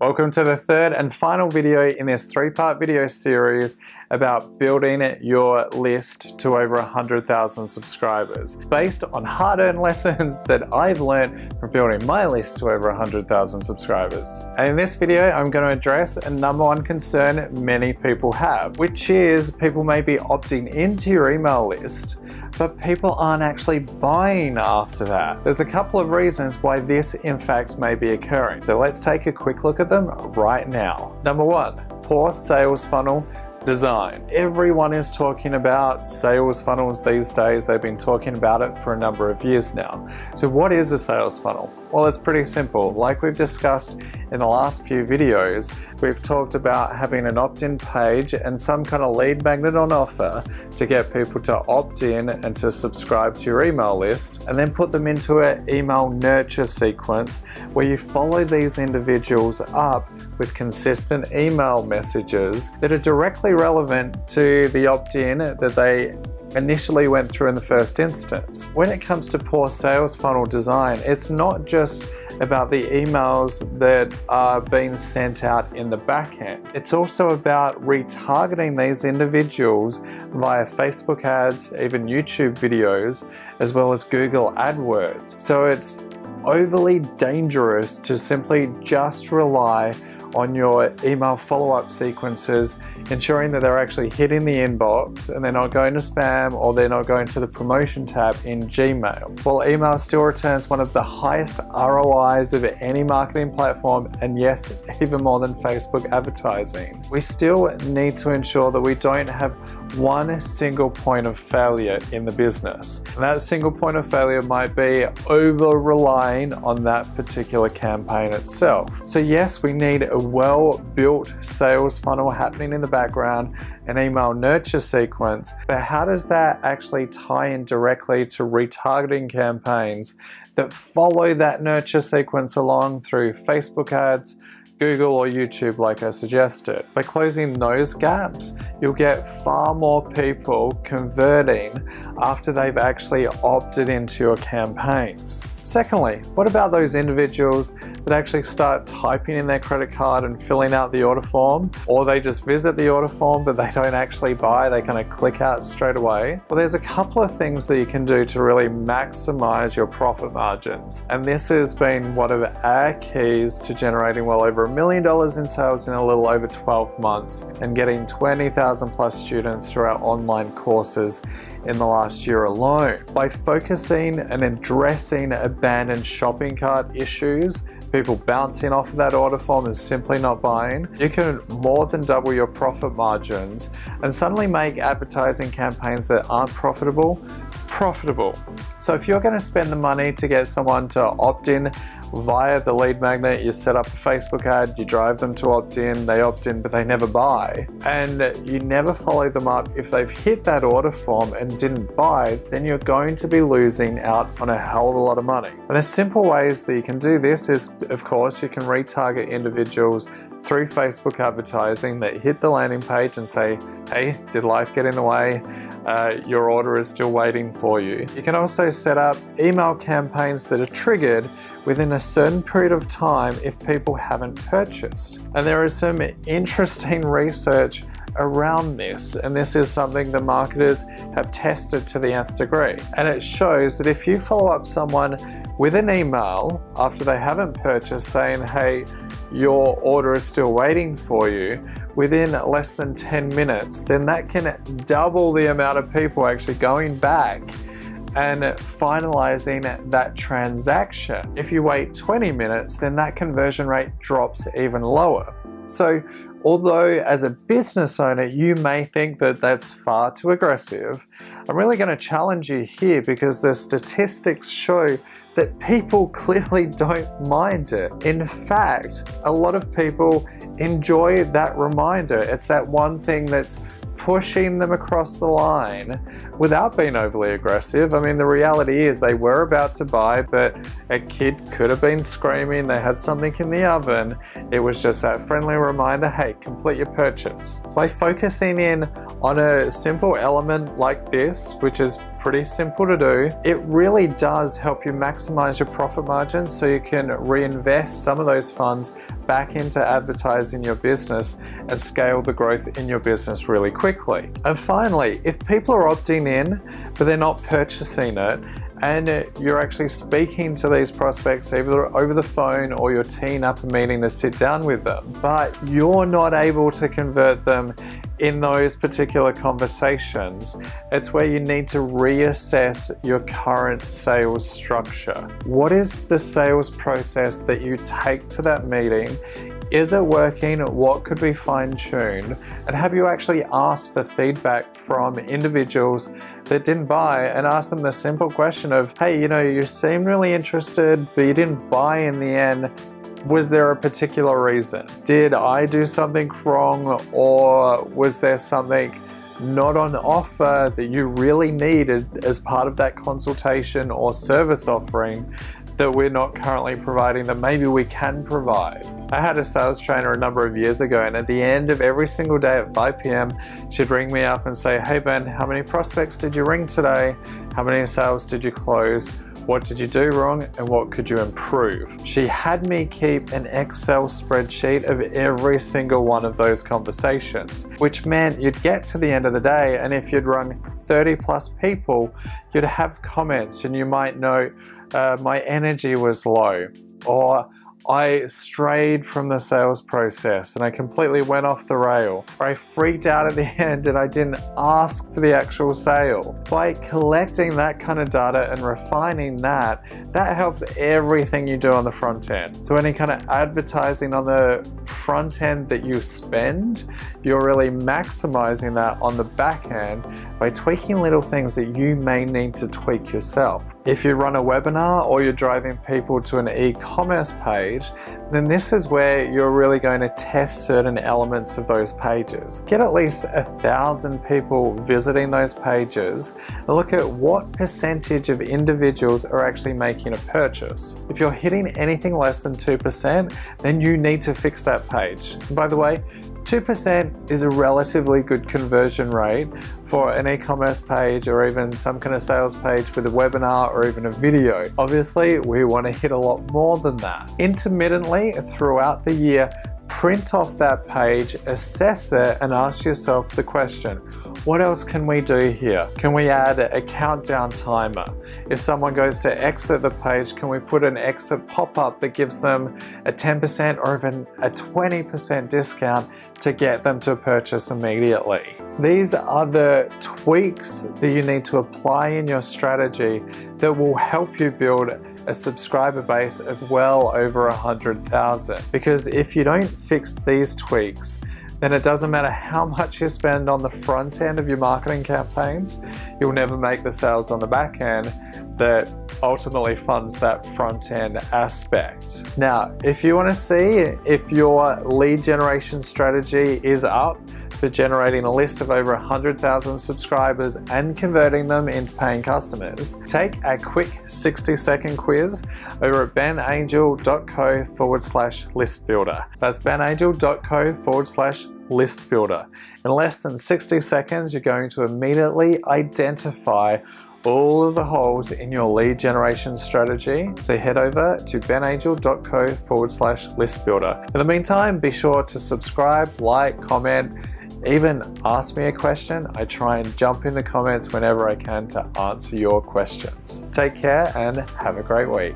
Welcome to the third and final video in this three-part video series about building your list to over 100,000 subscribers, based on hard-earned lessons that I've learned from building my list to over 100,000 subscribers. And in this video, I'm going to address a number one concern many people have, which is people may be opting into your email list, but people aren't actually buying after that. There's a couple of reasons why this in fact may be occurring. So let's take a quick look at them right now. Number one, poor sales funnel design. Everyone is talking about sales funnels these days. They've been talking about it for a number of years now. So what is a sales funnel? Well, it's pretty simple. Like we've discussed in the last few videos, we've talked about having an opt-in page and some kind of lead magnet on offer to get people to opt in and to subscribe to your email list, and then put them into an email nurture sequence where you follow these individuals up with consistent email messages that are directly relevant to the opt-in that they initially went through in the first instance. When it comes to poor sales funnel design, it's not just about the emails that are being sent out in the back end. It's also about retargeting these individuals via Facebook ads, even YouTube videos, as well as Google AdWords. So it's overly dangerous to simply just rely on your email follow-up sequences, ensuring that they're actually hitting the inbox and they're not going to spam or they're not going to the promotion tab in Gmail. While email still returns one of the highest ROIs of any marketing platform, and yes, even more than Facebook advertising, we still need to ensure that we don't have one single point of failure in the business. And that single point of failure might be over-relying on that particular campaign itself. So yes, we need a well-built sales funnel happening in the background, an email nurture sequence, but how does that actually tie in directly to retargeting campaigns that follow that nurture sequence along through Facebook ads, Google or YouTube like I suggested? By closing those gaps, you'll get far more people converting after they've actually opted into your campaigns. Secondly, what about those individuals that actually start typing in their credit card and filling out the order form, or they just visit the order form but they don't actually buy, they kind of click out straight away? Well, there's a couple of things that you can do to really maximize your profit margins, and this has been one of our keys to generating well over $1 million in sales in a little over 12 months and getting 20,000 plus students through our online courses in the last year alone. By focusing and addressing abandoned shopping cart issues, people bouncing off of that order form and simply not buying, you can more than double your profit margins and suddenly make advertising campaigns that aren't profitable. So if you're going to spend the money to get someone to opt in via the lead magnet, you set up a Facebook ad, you drive them to opt in, they opt in but they never buy, and you never follow them up if they've hit that order form and didn't buy, then you're going to be losing out on a hell of a lot of money. And there's simple ways that you can do this is, of course, you can retarget individuals through Facebook advertising that hit the landing page and say, hey, did life get in the way? Your order is still waiting for you. You can also set up email campaigns that are triggered within a certain period of time if people haven't purchased. And there is some interesting research around this, and this is something the marketers have tested to the nth degree. And it shows that if you follow up someone with an email after they haven't purchased saying, hey, your order is still waiting for you, within less than 10 minutes, then that can double the amount of people actually going back and finalizing that transaction. If you wait 20 minutes, then that conversion rate drops even lower. So although as a business owner you may think that that's far too aggressive, I'm really going to challenge you here because the statistics show that people clearly don't mind it. In fact, a lot of people enjoy that reminder. It's that one thing that's pushing them across the line without being overly aggressive. I mean, the reality is they were about to buy, but a kid could have been screaming, they had something in the oven. It was just that friendly reminder, hey, complete your purchase. By focusing in on a simple element like this, which is pretty simple to do. It really does help you maximize your profit margins so you can reinvest some of those funds back into advertising your business and scale the growth in your business really quickly. And finally, if people are opting in but they're not purchasing it, and you're actually speaking to these prospects either over the phone or you're teeing up a meeting to sit down with them, but you're not able to convert them in those particular conversations, it's where you need to reassess your current sales structure. What is the sales process that you take to that meeting? Is it working? What could be fine-tuned? And have you actually asked for feedback from individuals that didn't buy and ask them the simple question of, hey, you seem really interested, but you didn't buy in the end. Was there a particular reason? Did I do something wrong, or was there something not on offer that you really needed as part of that consultation or service offering that we're not currently providing that maybe we can provide? I had a sales trainer a number of years ago, and at the end of every single day at 5 p.m, she'd ring me up and say, hey Ben, how many prospects did you ring today? How many sales did you close? What did you do wrong and what could you improve? She had me keep an Excel spreadsheet of every single one of those conversations, which meant you'd get to the end of the day, and if you'd run 30 plus people, you'd have comments and you might note, my energy was low, or I strayed from the sales process and I completely went off the rail, or I freaked out at the end and I didn't ask for the actual sale. By collecting that kind of data and refining that helps everything you do on the front end. So any kind of advertising on the front end that you spend, you're really maximizing that on the back end by tweaking little things that you may need to tweak yourself. If you run a webinar or you're driving people to an e-commerce page, then this is where you're really going to test certain elements of those pages. Get at least 1,000 people visiting those pages and look at what percentage of individuals are actually making a purchase. If you're hitting anything less than 2%, then you need to fix that page. And by the way, 2% is a relatively good conversion rate for an e-commerce page or even some kind of sales page with a webinar or even a video. Obviously, we want to hit a lot more than that. Intermittently, throughout the year, print off that page, assess it, and ask yourself the question, what else can we do here? Can we add a countdown timer? If someone goes to exit the page, can we put an exit pop-up that gives them a 10% or even a 20% discount to get them to purchase immediately? These are the tweaks that you need to apply in your strategy that will help you build a subscriber base of well over 100,000. Because if you don't fix these tweaks, then it doesn't matter how much you spend on the front end of your marketing campaigns, you'll never make the sales on the back end that ultimately funds that front end aspect. Now, if you want to see if your lead generation strategy is up for generating a list of over 100,000 subscribers and converting them into paying customers, take a quick 60-second quiz over at benangel.co/list builder. That's benangel.co/list builder. In less than 60 seconds, you're going to immediately identify all of the holes in your lead generation strategy. So head over to benangel.co/list builder. In the meantime, be sure to subscribe, like, comment, even ask me a question. I try and jump in the comments whenever I can to answer your questions. Take care and have a great week.